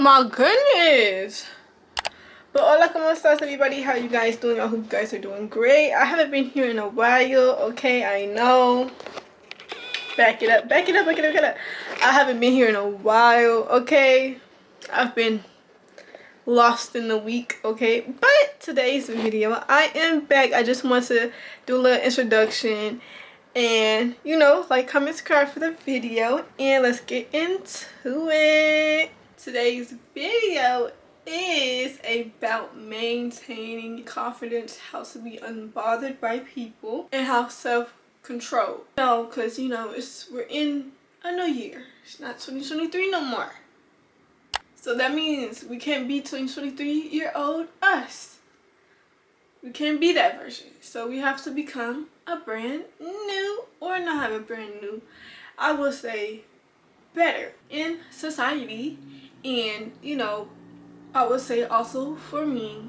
my goodness. But hola, ¿cómo estás, everybody? How you guys doing? I hope you guys are doing great. I haven't been here in a while, okay? I know. Back it up, back it up, back it up, back it up. I haven't been here in a while, okay? I've been lost in the week, okay? But today's video, I am back. I just want to do a little introduction and, you know, like, comment, subscribe for the video, and let's get into it. Today's video is about maintaining confidence, how to be unbothered by people, and how self-control. No, because, you know, we're in a new year. It's not 2023 no more. So that means we can't be 2023-year-old us. We can't be that version. So we have to become a brand new, or not have a brand new, I will say better in society. And, you know, I would say also for me,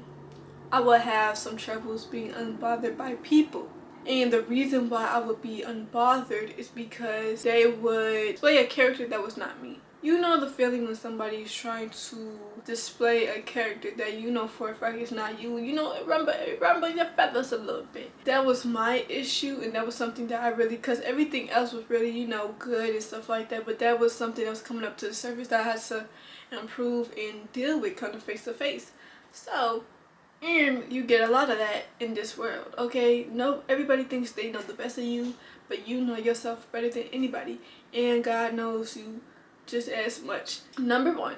I would have some troubles being unbothered by people. And the reason why I would be unbothered is because they would play a character that was not me. You know the feeling when somebody is trying to display a character that you know for a fact is not you. You know, it rumble your feathers a little bit. That was my issue, and that was something that I really, because everything else was really, you know, good and stuff like that. But that was something that was coming up to the surface that I had to improve and deal with kind of face to face. So, and you get a lot of that in this world, okay? No, everybody thinks they know the best of you, but you know yourself better than anybody, and God knows you just as much. Number one,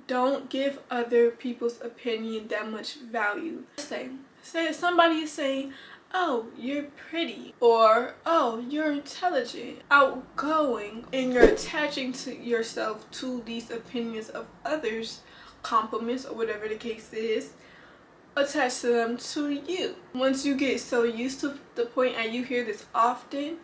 don't give other people's opinion that much value. Say somebody is saying, oh, you're pretty, or oh, you're intelligent, outgoing, and you're attaching to yourself to these opinions of others, compliments or whatever the case is, attach to them to you. Once you get so used to the point and you hear this often,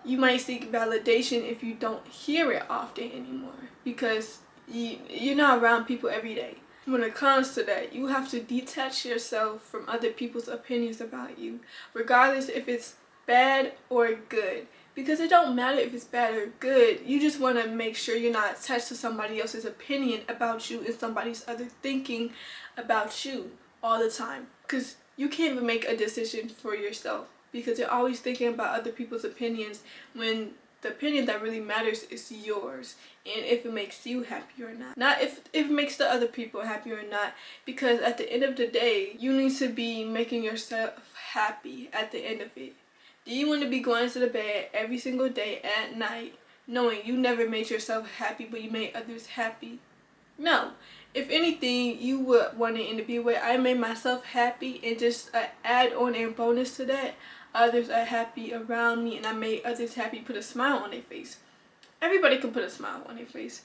you might seek validation if you don't hear it often anymore, because you're not around people every day. When it comes to that, you have to detach yourself from other people's opinions about you, regardless if it's bad or good. Because it don't matter if it's bad or good. You just want to make sure you're not attached to somebody else's opinion about you and somebody's other thinking about you all the time. Because you can't even make a decision for yourself, because you're always thinking about other people's opinions when the opinion that really matters is yours, and if it makes you happy or not. Not if it makes the other people happy or not, because at the end of the day, you need to be making yourself happy at the end of it. Do you want to be going to the bed every single day at night knowing you never made yourself happy but you made others happy? No. If anything, you would want it to be where I made myself happy, and just add on and bonus to that, others are happy around me and I made others happy, put a smile on their face. Everybody can put a smile on their face.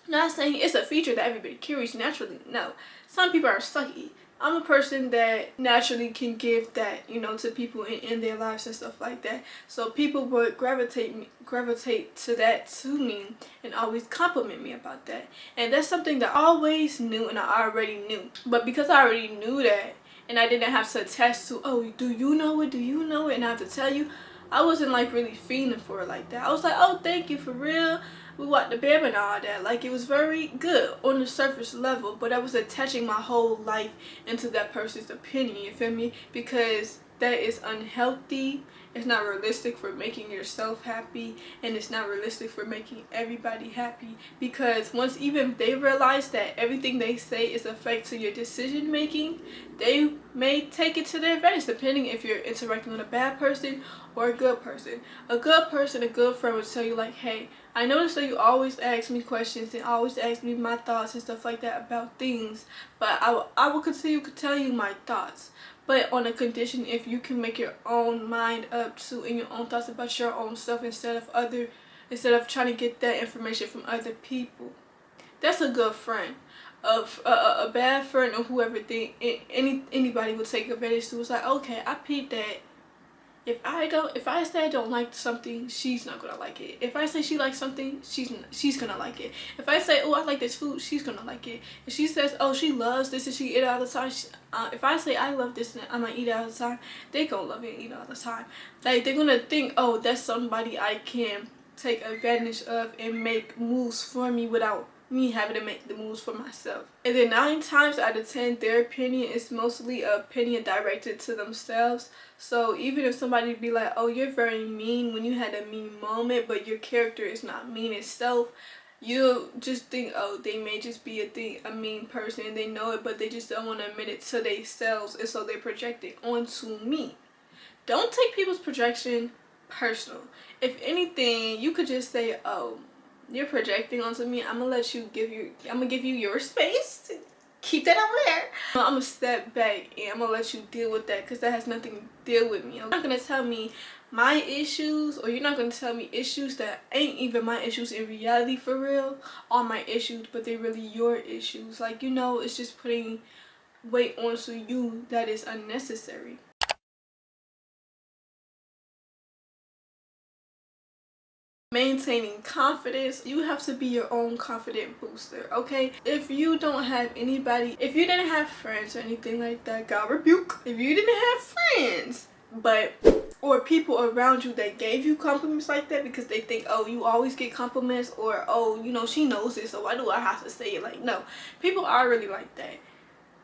Not saying it's a feature that everybody carries naturally. No. Some people are sucky. I'm a person that naturally can give that, you know, to people in their lives and stuff like that. So people would gravitate to that to me and always compliment me about that. And that's something that I always knew and I already knew. But because I already knew that, and I didn't have to attach to, oh, do you know it? Do you know it? And I have to tell you, I wasn't like really feeling for it like that. I was like, oh, thank you, for real. We watched the bam and all that. Like, it was very good on the surface level, but I was attaching my whole life into that person's opinion, you feel me? Because that is unhealthy. It's not realistic for making yourself happy, and it's not realistic for making everybody happy. Because once even they realize that everything they say is affect to your decision making, they may take it to their advantage, depending if you're interacting with a bad person or a good person. A good person, a good friend would tell you like, hey, I noticed that you always ask me questions and always ask me my thoughts and stuff like that about things, but I will continue to tell you my thoughts, but on a condition if you can make your own mind up to and your own thoughts about your own self instead of trying to get that information from other people. That's a good friend. Of a bad friend or whoever anybody would take advantage to. It's like, okay, I peeped that. If I say I don't like something, she's not gonna like it. If I say she likes something, she's gonna like it. If I say, oh, I like this food, she's gonna like it. If she says, oh, she loves this and she eat it all the time, if I say I love this and I'm gonna eat it all the time, they gonna love it and eat it all the time. Like, they're gonna think, oh, that's somebody I can take advantage of and make moves for me without me having to make the moves for myself. And then 9 times out of 10, their opinion is mostly an opinion directed to themselves. So even if somebody be like, oh, you're very mean when you had a mean moment, but your character is not mean itself, you just think, oh, they may just be a mean person and they know it, but they just don't want to admit it to themselves, and so they're projecting onto me. Don't take people's projection personal. If anything, you could just say, oh, you're projecting onto me. I'm gonna give you your space. Keep that over there. I'm gonna step back and I'm gonna let you deal with that, because that has nothing to deal with me. You're not gonna tell me my issues, or you're not gonna tell me issues that ain't even my issues in reality for real, are my issues, but they're really your issues. Like, you know, it's just putting weight onto you that is unnecessary. Maintaining confidence, you have to be your own confident booster, okay? If you don't have anybody, if you didn't have friends or anything like that, God rebuke. If you didn't have friends, or people around you that gave you compliments like that because they think, oh, you always get compliments, or oh, you know, she knows it, so why do I have to say it? Like, no, people are really like that.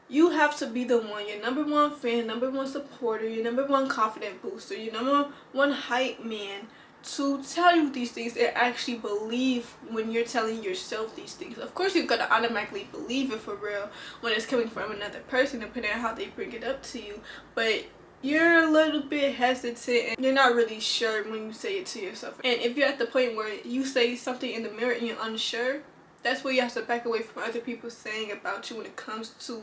You have to be the one, your number one fan, number one supporter, your number one confident booster, your number one hype man, to tell you these things and actually believe when you're telling yourself these things. Of course, you're gonna automatically believe it for real when it's coming from another person, depending on how they bring it up to you, but you're a little bit hesitant and you're not really sure when you say it to yourself. And if you're at the point where you say something in the mirror and you're unsure, that's where you have to back away from other people saying about you when it comes to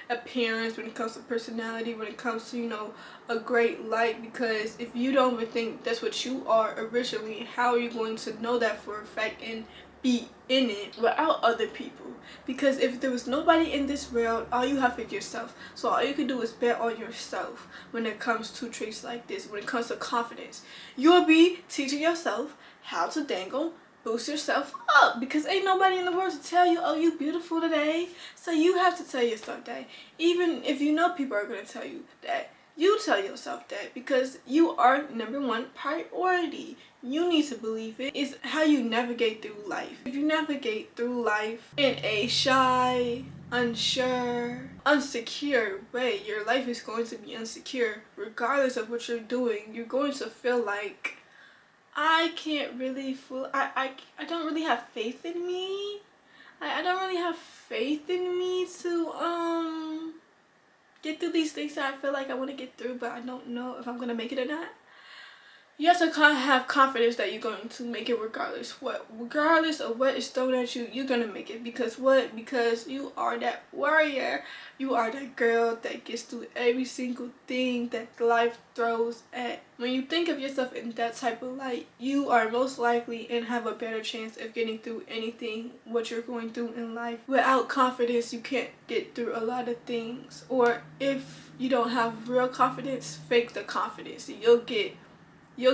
appearance, when it comes to personality, when it comes to, you know, a great light. Because if you don't even think that's what you are originally, how are you going to know that for a fact and be in it without other people? Because if there was nobody in this world, all you have is yourself. So all you can do is bet on yourself when it comes to traits like this. When it comes to confidence, you'll be teaching yourself how to dangle boost yourself up, because ain't nobody in the world to tell you, oh, you beautiful today. So you have to tell yourself that. Even if you know people are going to tell you that, you tell yourself that, because you are number one priority. You need to believe it. It's how you navigate through life. If you navigate through life in a shy, unsure, insecure way, your life is going to be insecure regardless of what you're doing. You're going to feel like, I can't really fool. I don't really have faith in me. I don't really have faith in me to get through these things that I feel like I want to get through, but I don't know if I'm gonna make it or not. You have to have confidence that you're going to make it regardless of what is thrown at you. You're gonna make it. Because what? Because you are that warrior. You are that girl that gets through every single thing that life throws at. When you think of yourself in that type of light, you are most likely and have a better chance of getting through anything what you're going through in life. Without confidence, you can't get through a lot of things. Or if you don't have real confidence, fake the confidence. You'll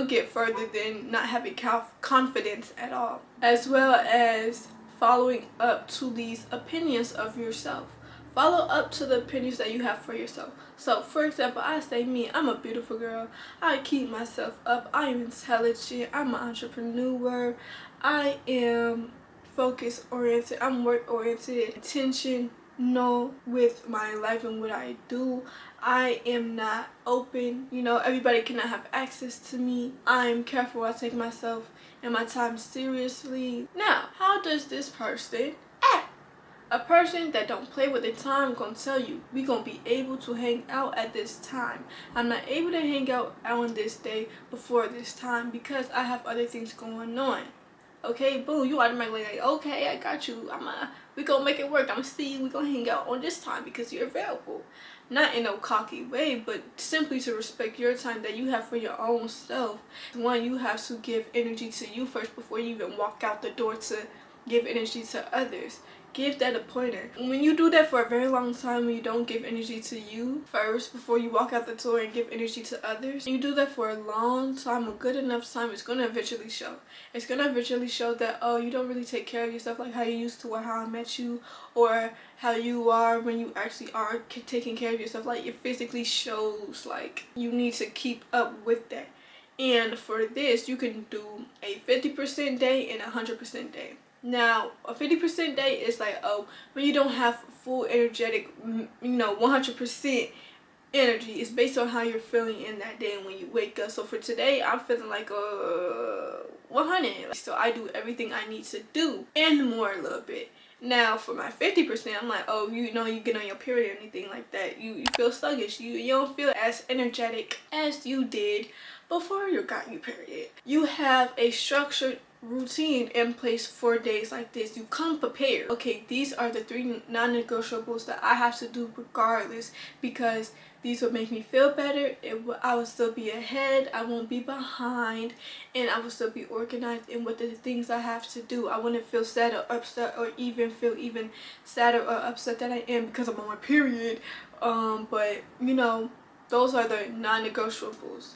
get further than not having confidence at all. As well as following up to these opinions of yourself. Follow up to the opinions that you have for yourself. So, for example, I say me, I'm a beautiful girl. I keep myself up. I am intelligent. I'm an entrepreneur. I am focus oriented. I'm work oriented. Intentional with my life and what I do. I am not open. You know, everybody cannot have access to me. I'm careful. I take myself and my time seriously. Now, how does this person act? A person that don't play with their time gonna tell you, we gonna be able to hang out at this time. I'm not able to hang out on this day before this time because I have other things going on. Okay, boom, you automatically like, okay, I got you. We gonna make it work. I'm gonna see you. We gonna hang out on this time because you're available. Not in a cocky way, but simply to respect your time that you have for your own self. One, you have to give energy to you first before you even walk out the door to give energy to others. Give that a pointer. When you do that for a very long time, when you don't give energy to you first before you walk out the door and give energy to others, you do that for a long time, a good enough time, it's going to eventually show. It's going to eventually show that, oh, you don't really take care of yourself like how you used to, or how I met you, or how you are when you actually are taking care of yourself. Like, it physically shows like you need to keep up with that. And for this, you can do a 50% day and a 100% day. Now, a 50% day is like, oh, when you don't have full energetic, 100% energy. It's based on how you're feeling in that day and when you wake up. So for today, I'm feeling like 100. So I do everything I need to do and more a little bit. Now for my 50%, I'm like, oh, you get on your period or anything like that, you feel sluggish. You don't feel as energetic as you did before you got your period. You have a structured routine in place for days like this. You come prepared. Okay, these are the 3 non-negotiables that I have to do regardless, because these will make me feel better. I will still be ahead. I won't be behind, and I will still be organized in what the things I have to do. I wouldn't feel sad or upset, or even feel even sadder or upset that I am because I'm on my period. But those are the non-negotiables.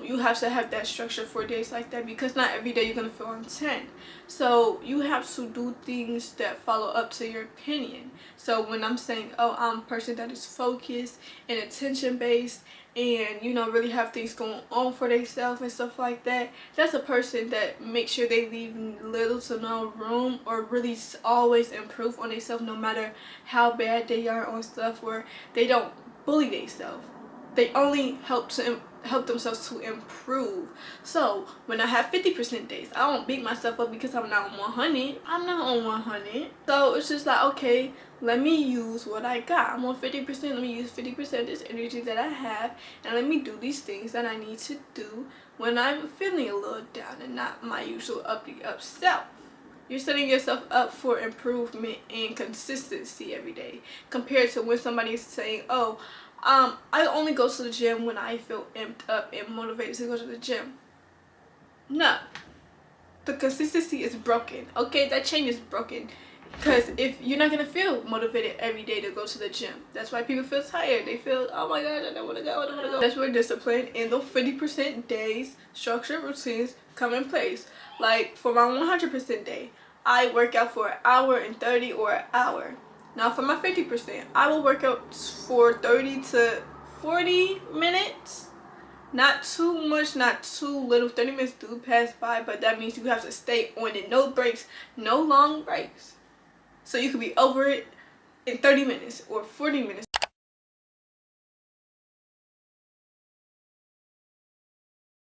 You have to have that structure for days like that, because not every day you're gonna feel on 10. So you have to do things that follow up to your opinion. So when I'm saying, oh, I'm a person that is focused and attention based, and really have things going on for themselves and stuff like that, that's a person that makes sure they leave little to no room, or really always improve on themselves, no matter how bad they are on stuff, where they don't bully themselves. They only help themselves to improve. So when I have 50% days, I don't beat myself up because I'm not on 100. I'm not on 100. So it's just like, okay, let me use what I got. I'm on 50%. Let me use 50% of this energy that I have, and let me do these things that I need to do when I'm feeling a little down and not my usual uppity up self. You're setting yourself up for improvement and consistency every day, compared to when somebody is saying, oh, I only go to the gym when I feel amped up and motivated to go to the gym. No. The consistency is broken. Okay, that chain is broken. Because if you're not going to feel motivated every day to go to the gym. That's why people feel tired. They feel, oh my god, I don't want to go, I don't want to go. That's where discipline and those 50% days, structured routines come in place. Like for my 100% day, I work out for an hour and 30 or an hour. Now for my 50%, I will work out for 30 to 40 minutes. Not too much, not too little. 30 minutes do pass by, but that means you have to stay on it. No breaks, no long breaks. So you could be over it in 30 minutes or 40 minutes.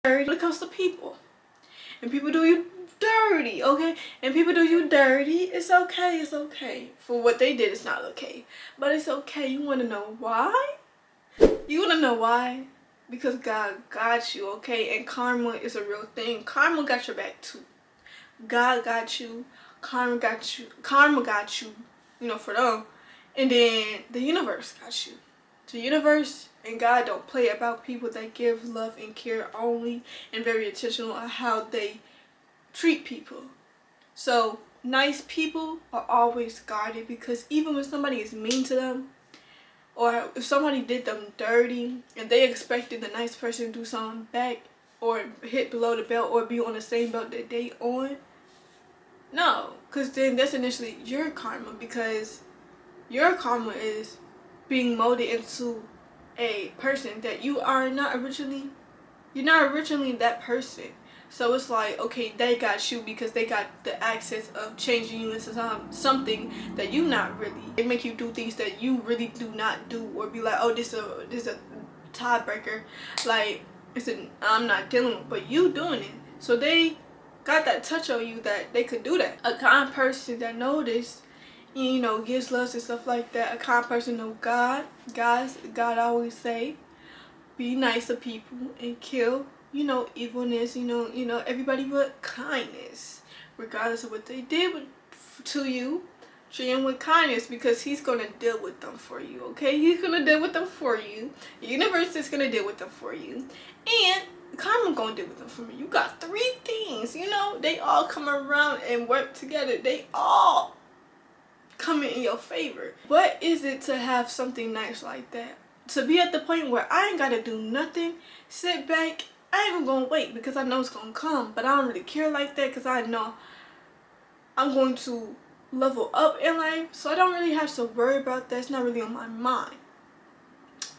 When it comes to people, and people do you dirty, okay? And people do you dirty, it's okay, it's okay. For what they did, it's not okay. But it's okay. You want to know why? You want to know why? Because God got you, okay? And karma is a real thing. Karma got your back too. God got you. Karma got you. Karma got you, for them. And then the universe got you. The universe and God don't play about people that give love and care only, and very intentional on how they treat people. So nice people are always guarded, because even when somebody is mean to them, or if somebody did them dirty and they expected the nice person to do something back, or hit below the belt, or be on the same belt that they on, no, because then that's initially your karma, because your karma is being molded into a person that you are not originally. You're not originally that person. So it's like, okay, they got you because they got the access of changing you into something that you not really. They make you do things that you really do not do, or be like, oh, this a tiebreaker. Like, I'm not dealing with, but you doing it. So they got that touch on you that they could do that. A kind person that notice, gives love and stuff like that. A kind person know God. God always say, be nice to people and kill, evilness, everybody but kindness. Regardless of what they did to you, treat them with kindness, because he's going to deal with them for you, okay? He's going to deal with them for you. The universe is going to deal with them for you. And karma going to deal with them for me. You got 3 things, they all come around and work together. They all coming in your favor. What is it to have something nice like that? To be at the point where I ain't gotta do nothing, sit back, I ain't even gonna wait because I know it's gonna come, but I don't really care like that, because I know I'm going to level up in life, so I don't really have to worry about that. It's not really on my mind.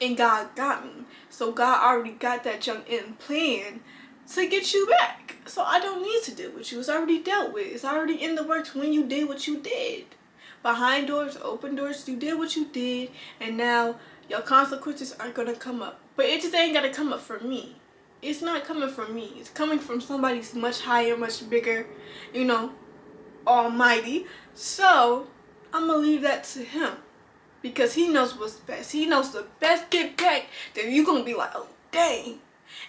And God got me, so God already got that junk in plan to get you back. So I don't need to deal with you. It's already dealt with. It's already in the works when you did what you did. Behind doors, open doors, you did what you did, and now your consequences are gonna come up. But it just ain't gonna come up for me. It's not coming from me. It's coming from somebody much higher, much bigger, you know, almighty. So I'm gonna leave that to him, because he knows what's best. He knows the best get back. Then you gonna be like, oh dang.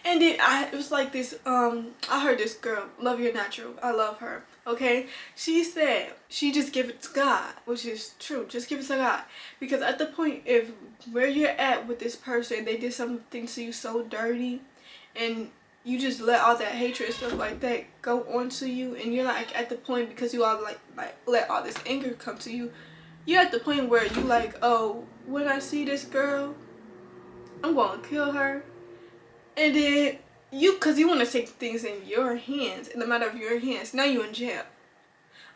And then it was like this, I heard this girl, Love Your Natural, I love her, okay? She said, she just give it to God, which is true, just give it to God. Because at the point, if where you're at with this person, they did something to you so dirty, and you just let all that hatred and stuff like that go onto you, and you're like at the point, because you all like let all this anger come to you, you're at the point where you like, oh, when I see this girl, I'm gonna kill her. And then because you want to take things in your hands, in the matter of your hands, now you're in jail.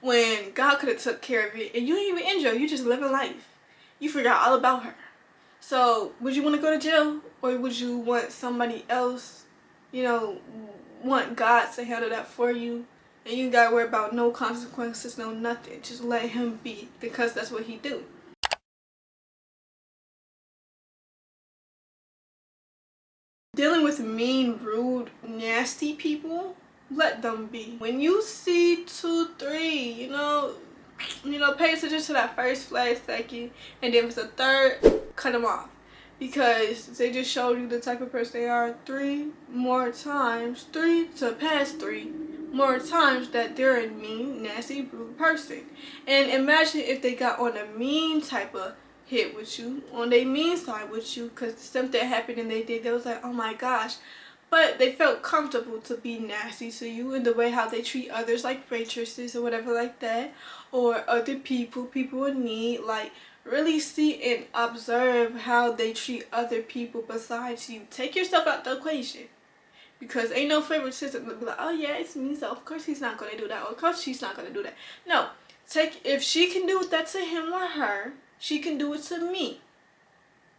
When God could have took care of it, and you ain't even in jail, you just living life. You forgot all about her. So would you want to go to jail, or would you want somebody else, you know, want God to handle that for you, and you gotta worry about no consequences, no nothing, just let him be, because that's what he do. Dealing with mean, rude, nasty people, let them be. When you see 2, 3, you know, pay attention to that first, flag, second, and then if it's a third, cut them off. Because they just showed you the type of person they are 3 more times, 3 to past 3 more times that they're a mean, nasty, rude person. And imagine if they got on a mean type of hit with you, on their mean side with you, because something happened and they was like, oh my gosh, but they felt comfortable to be nasty to you in the way how they treat others, like waitresses or whatever like that, or other people in need. Like, really see and observe how they treat other people besides you. Take yourself out the equation, because ain't no favoritism to be like, oh yeah, it's me, so of course he's not going to do that, or of course she's not going to do that. No, if she can do that to him or her, she can do it to me.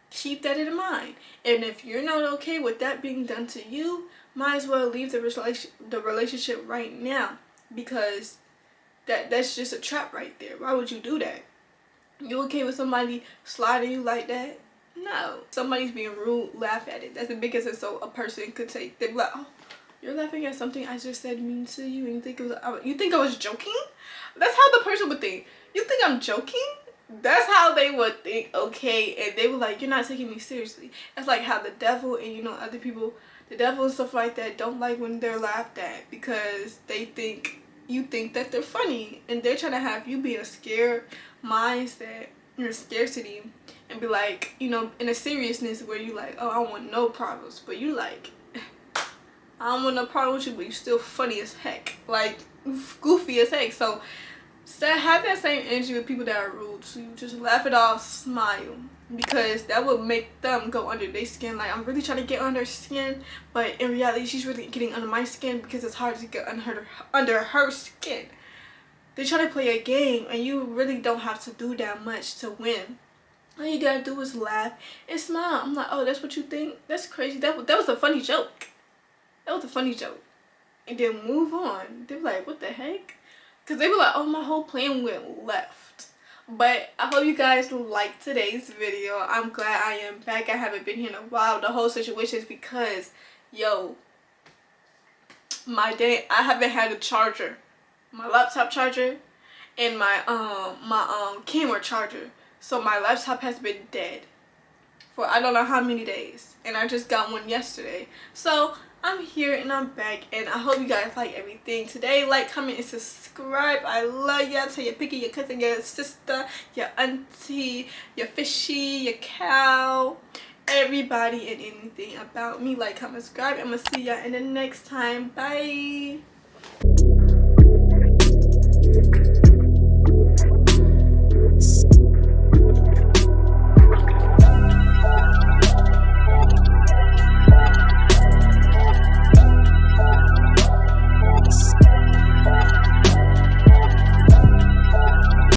Keep that in mind. And if you're not okay with that being done to you, might as well leave the relationship right now, because that's just a trap right there. Why would you do that? You okay with somebody sliding you like that? No. Somebody's being rude, laugh at it. That's the biggest insult a person could take. They're like, oh, you're laughing at something I just said mean to you, and you think I was joking? That's how the person would think. You think I'm joking? That's how they would think, okay? And they were like, you're not taking me seriously. That's like how the devil and, other people, the devil and stuff like that, don't like when they're laughed at, because they think you think that they're funny, and they're trying to have you be in a scared mindset, in a scarcity, and be like, in a seriousness where you like, oh, I don't want no problems, but you like, I don't want no problem with you, but you still funny as heck, like goofy as heck. So have that same energy with people that are rude to you. Just laugh it off, smile, because that will make them go under their skin. Like, I'm really trying to get under her skin, but in reality she's really getting under my skin, because it's hard to get under her skin. They try to play a game, and you really don't have to do that much to win. All you gotta do is laugh and smile. I'm like, oh, that's what you think? That's crazy. That was a funny joke. That was a funny joke. And then move on. They were like, what the heck? Because they were like, oh, my whole plan went left. But I hope you guys liked today's video. I'm glad I am back. I haven't been here in a while. The whole situation is because, yo, I haven't had a charger. My laptop charger and my camera charger. So my laptop has been dead for I don't know how many days. And I just got one yesterday. So I'm here and I'm back, and I hope you guys like everything today. Like, comment, and subscribe. I love y'all. Tell your picky, your cousin, your sister, your auntie, your fishy, your cow, everybody and anything about me. Like, comment, subscribe. I'm gonna see y'all in the next time. Bye.